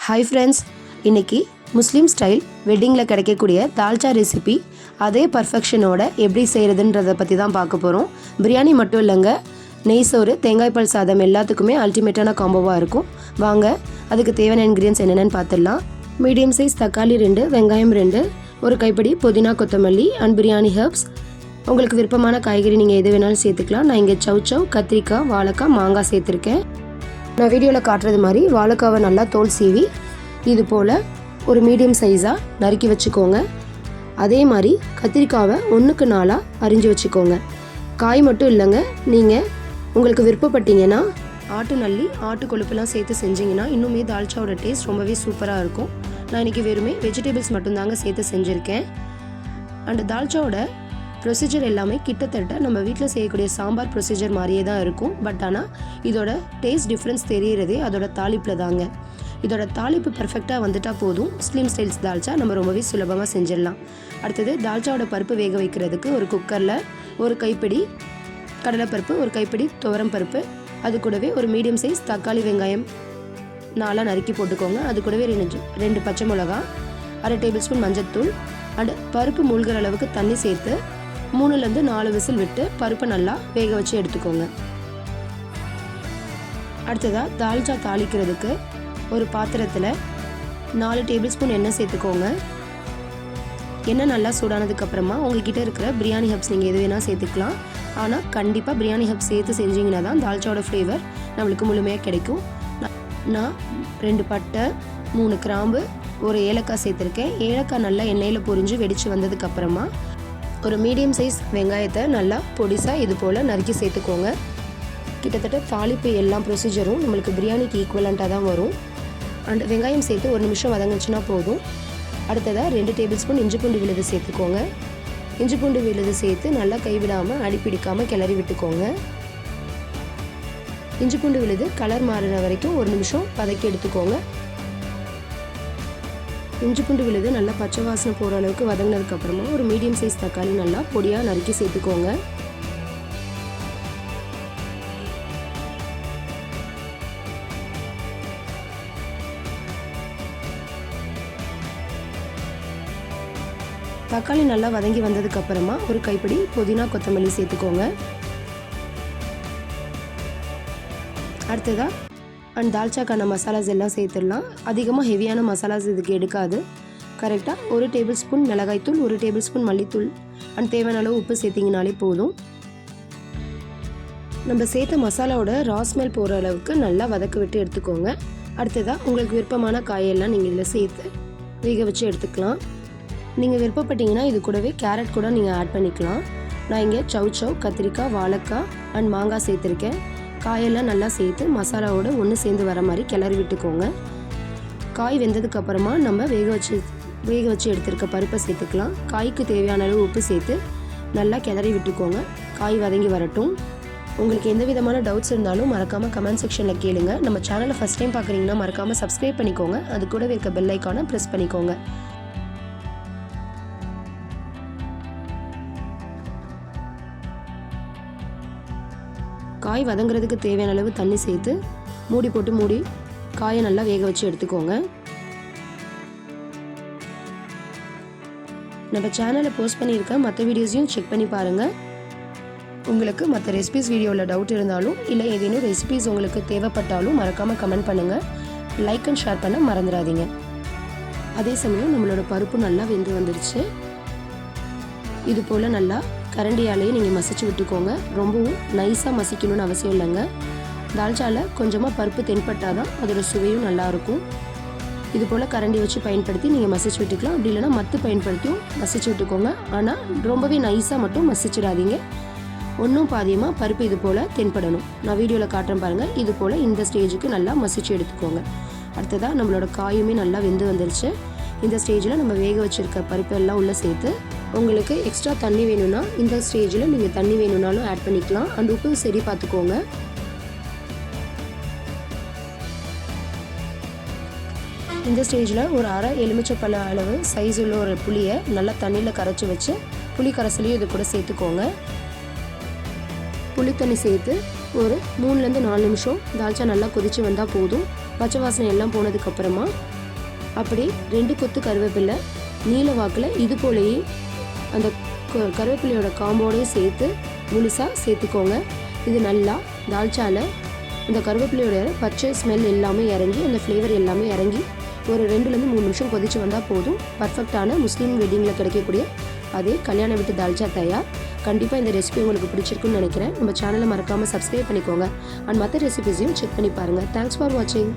Hi friends, இன்றைக்கி முஸ்லீம் style வெட்டிங்கில் கிடைக்கக்கூடிய dalcha recipe அதே பர்ஃபெக்ஷனோட எப்படி செய்கிறதுன்றதை பற்றி தான் பார்க்க போகிறோம். பிரியாணி மட்டும் இல்லைங்க, நெய் சோறு, தேங்காய் பால் சாதம் எல்லாத்துக்குமே அல்டிமேட்டான காம்போவாக இருக்கும். வாங்க அதுக்கு தேவையான இன்க்ரீடியன்ஸ் என்னென்னு பார்த்துடலாம். மீடியம் சைஸ் தக்காளி 2, வெங்காயம் 2, ஒரு கைப்பிடி புதினா கொத்தமல்லி அண்ட் பிரியாணி ஹர்ப்ஸ். உங்களுக்கு விருப்பமான காய்கறி நீங்கள் எது வேணாலும் சேர்த்துக்கலாம். நான் இங்கே சவ், கத்திரிக்காய், வாழைக்காய், மாங்காய் சேர்த்துருக்கேன். நான் வீடியோவில் காட்டுறது மாதிரி வாழைக்காவை நல்லா தோல் சீவி இது போல் ஒரு மீடியம் சைஸாக நறுக்கி வச்சுக்கோங்க. அதே மாதிரி கத்திரிக்காவை 1க்கு 4 அரிஞ்சு வச்சுக்கோங்க. காய் மட்டும் இல்லைங்க, நீங்கள் உங்களுக்கு விருப்பப்பட்டீங்கன்னா ஆட்டு நல்லி, ஆட்டு கொழுப்புலாம் சேர்த்து செஞ்சிங்கன்னா இன்னுமே தால்ச்சாவோட டேஸ்ட் ரொம்பவே சூப்பராக இருக்கும். நான் இன்றைக்கி வெறுமே வெஜிடபிள்ஸ் மட்டும்தாங்க சேர்த்து செஞ்சுருக்கேன். அண்ட் தால்ச்சாவோட ப்ரொசீஜர் எல்லாமே கிட்டத்தட்ட நம்ம வீட்டில் செய்யக்கூடிய சாம்பார் ப்ரொசீஜர் மாதிரியே தான் இருக்கும். பட் ஆனால் இதோட டேஸ்ட் டிஃப்ரென்ஸ் தெரியறதே அதோட தாளிப்பில் தாங்க. இதோட தாளிப்பு பர்ஃபெக்டாக வந்துட்டால் போதும், முஸ்லீம் ஸ்டைல்ஸ் தால்ச்சா நம்ம ரொம்பவே சுலபமாக செஞ்சிடலாம். அடுத்தது தால்ச்சாவோட பருப்பு வேக வைக்கிறதுக்கு ஒரு குக்கரில் ஒரு கைப்பிடி கடலைப்பருப்பு, ஒரு கைப்பிடி துவரம் பருப்பு, அது கூடவே ஒரு மீடியம் சைஸ் தக்காளி, வெங்காயம் 4 நறுக்கி போட்டுக்கோங்க. அது கூடவே 2 பச்சை மிளகா, 1/2 டேபிள் ஸ்பூன் மஞ்சத்தூள் அண்ட் பருப்பு மூழ்கிற அளவுக்கு தண்ணி சேர்த்து 3லேருந்து 4 விசில் விட்டு பருப்பை நல்லா வேக வச்சு எடுத்துக்கோங்க. அடுத்ததாக தால்ச்சா தாளிக்கிறதுக்கு ஒரு பாத்திரத்தில் 4 டேபிள் ஸ்பூன் எண்ணெய் சேர்த்துக்கோங்க. எண்ணெய் நல்லா சூடானதுக்கப்புறமா உங்கள்கிட்ட இருக்கிற பிரியாணி ஹப்ஸ் நீங்கள் எது வேணால் சேர்த்துக்கலாம். ஆனால் கண்டிப்பாக பிரியாணி ஹப்ஸ் சேர்த்து செஞ்சிங்கன்னா தான் தால்ச்சாவோட ஃப்ளேவர் நம்மளுக்கு முழுமையாக கிடைக்கும். நான் 2 பட்டை, 3 கிராம்பு, ஒரு ஏலக்காய் சேர்த்துருக்கேன். ஏலக்காய் நல்லா எண்ணெயில் பொரிஞ்சு வெடித்து வந்ததுக்கப்புறமா ஒரு மீடியம் சைஸ் வெங்காயத்தை நல்லா பொடிசாக இது போல் நறுக்கி சேர்த்துக்கோங்க. கிட்டத்தட்ட தாளிப்பு எல்லா ப்ரொசீஜரும் நம்மளுக்கு பிரியாணிக்கு ஈக்குவலண்ட்டாக தான் வரும். அண்ட் வெங்காயம் சேர்த்து 1 நிமிஷம் வதங்குச்சுன்னா போதும். அடுத்ததாக 2 டேபிள் ஸ்பூன் இஞ்சி பூண்டு விழுது சேர்த்துக்கோங்க. இஞ்சி பூண்டு விழுது சேர்த்து நல்லா கைவிடாமல் அடிப்பிடிக்காமல் கிளறி விட்டுக்கோங்க. இஞ்சி பூண்டு விழுது கலர் மாறின வரைக்கும் 1 நிமிஷம் வதக்கி எடுத்துக்கோங்க. இஞ்சி பூண்டு விழுது நல்லா பச்சை வாசனை போகிற அளவுக்கு வதங்கினதுக்கப்புறமா ஒரு மீடியம் சைஸ் தக்காளி நல்லா பொடியாக நறுக்கி சேர்த்துக்கோங்க. தக்காளி நல்லா வதங்கி வந்ததுக்கப்புறமா ஒரு கைப்பிடி புதினா கொத்தமல்லி சேர்த்துக்கோங்க. அடுத்ததாக அண்ட் தால்ச்சாக்கான மசாலாஸ் எல்லாம் சேர்த்துடலாம். அதிகமாக ஹெவியான மசாலாஸ் இதுக்கு எடுக்காது. கரெக்டாக 1 டேபிள் ஸ்பூன் மிளகாய்த்தூள், 1 டேபிள் ஸ்பூன் மல்லித்தூள் அண்ட் தேவையான அளவு உப்பு சேர்த்திங்கனாலே போதும். நம்ம சேர்த்த மசாலாவோட ராஸ்மெல் போகிற அளவுக்கு நல்லா வதக்க விட்டு எடுத்துக்கோங்க. அடுத்ததாக உங்களுக்கு விருப்பமான காயெல்லாம் நீங்கள் இதில் சேர்த்து வேக வச்சு எடுத்துக்கலாம். நீங்கள் விருப்பப்பட்டீங்கன்னா இது கூடவே கேரட் கூட நீங்கள் ஆட் பண்ணிக்கலாம். நான் இங்கே சவ், கத்திரிக்காய், வாழைக்காய் அண்ட் மாங்காய் சேர்த்துருக்கேன். காயெல்லாம் நல்லா சேர்த்து மசாலாவோட ஒன்று சேர்ந்து வர மாதிரி கிளறி விட்டுக்கோங்க. காய் வெந்ததுக்கப்புறமா நம்ம வேக வச்சு எடுத்துருக்க பருப்பை சேர்த்துக்கலாம். காய்க்கு தேவையான அளவு உப்பு சேர்த்து நல்லா கிளறி விட்டுக்கோங்க. காய் வதங்கி வரட்டும். உங்களுக்கு எந்த விதமான டவுட்ஸ் இருந்தாலும் மறக்காமல் கமெண்ட் செக்ஷனில் கேளுங்க. நம்ம சேனலை ஃபஸ்ட் டைம் பார்க்குறீங்கன்னா மறக்காமல் சப்ஸ்கிரைப் பண்ணிக்கோங்க. அது கூடவே இருக்க பெல் ஐக்கானை ப்ரெஸ் பண்ணிக்கோங்க. காய் வதங்குறதுக்கு தேவையான அளவு தண்ணி சேர்த்து மூடி காயை நல்லா வேக வச்சு எடுத்துக்கோங்க. நம்ம சேனலில் போஸ்ட் பண்ணியிருக்க மற்ற வீடியோஸையும் செக் பண்ணி பாருங்கள். உங்களுக்கு மற்ற ரெசிபிஸ் வீடியோவில் டவுட் இருந்தாலும் இல்லை ஏதேனும் ரெசிபிஸ் உங்களுக்கு தேவைப்பட்டாலும் மறக்காமல் கமெண்ட் பண்ணுங்கள். லைக் அண்ட் ஷேர் பண்ண மறந்துடாதீங்க. அதே சமயம் நம்மளோட பருப்பு நல்லா வெந்து வந்துடுச்சு. இது போல் நல்லா கரண்டியாலேயே நீங்கள் மசிச்சு விட்டுக்கோங்க. ரொம்பவும் நைஸாக மசிக்கணும்னு அவசியம் இல்லைங்க. தால்ச்சாவில் கொஞ்சமாக பருப்பு தென்பட்டால் தான் அதோட சுவையும் நல்லாயிருக்கும். இது போல் கரண்டி வச்சு பயன்படுத்தி நீங்கள் மசிச்சு விட்டுக்கலாம். அப்படி இல்லைனா மத்து பயன்படுத்தியும் மசிச்சு விட்டுக்கோங்க. ஆனால் ரொம்பவே நைஸாக மட்டும் மசிச்சிடாதீங்க. ஒன்றும் பாதியமாக பருப்பு இது போல் தென்படணும். நான் வீடியோவில் காட்டுறேன் பாருங்கள். இது போல் இந்த ஸ்டேஜுக்கு நல்லா மசிச்சு எடுத்துக்கோங்க. அடுத்ததாக நம்மளோட காயுமே நல்லா வெந்து வந்துருச்சு. இந்த ஸ்டேஜில் நம்ம வேக வச்சுருக்க பருப்பு எல்லாம் உள்ளே சேர்த்து உங்களுக்கு எக்ஸ்ட்ரா தண்ணி வேணும்னா இந்த ஸ்டேஜில் நீங்கள் தண்ணி வேணும்னாலும் ஆட் பண்ணிக்கலாம். அண்ட் உப்பு சரி பார்த்துக்கோங்க. இந்த ஸ்டேஜில் ஒரு 1/2 எலுமிச்சைப்பழ அளவு சைஸ் உள்ள ஒரு புளியை நல்லா தண்ணியில் கரைச்சி வச்சு புளி கரைசலையும் இது கூட சேர்த்துக்கோங்க. புளி தண்ணி சேர்த்து ஒரு 3லேருந்து 4 நிமிஷம் தால்ச்சா நல்லா கொதித்து வந்தால் போதும். பச்சை வாசனை எல்லாம் போனதுக்கப்புறமா அப்படி 2 கொத்து கருவேப்பிலை நீல வாக்கில் இது போலயே அந்த கருவேப்பிலையோட காம்போடையும் சேர்த்து முழுசாக சேர்த்துக்கோங்க. இது நல்லா தால்ச்சாவில் அந்த கருவேப்பிலையோட பச்சை ஸ்மெல் எல்லாமே இறங்கி அந்த ஃப்ளேவர் எல்லாமே இறங்கி ஒரு 2லேருந்து 3 நிமிஷம் கொதிச்சு வந்தால் போதும். பர்ஃபெக்டான முஸ்லீம் வெட்டிங்கில் கிடைக்கக்கூடிய அதே கல்யாண வீட்டு தால்ச்சா தயார். கண்டிப்பாக இந்த ரெசிபி உங்களுக்கு பிடிச்சிருக்குன்னு நினைக்கிறேன். நம்ம சேனலை மறக்காமல் சப்ஸ்கிரைப் பண்ணிக்கோங்க அண்ட் மற்ற ரெசிபிஸையும் செக் பண்ணி பாருங்கள். தேங்க்ஸ் ஃபார் வாட்சிங்.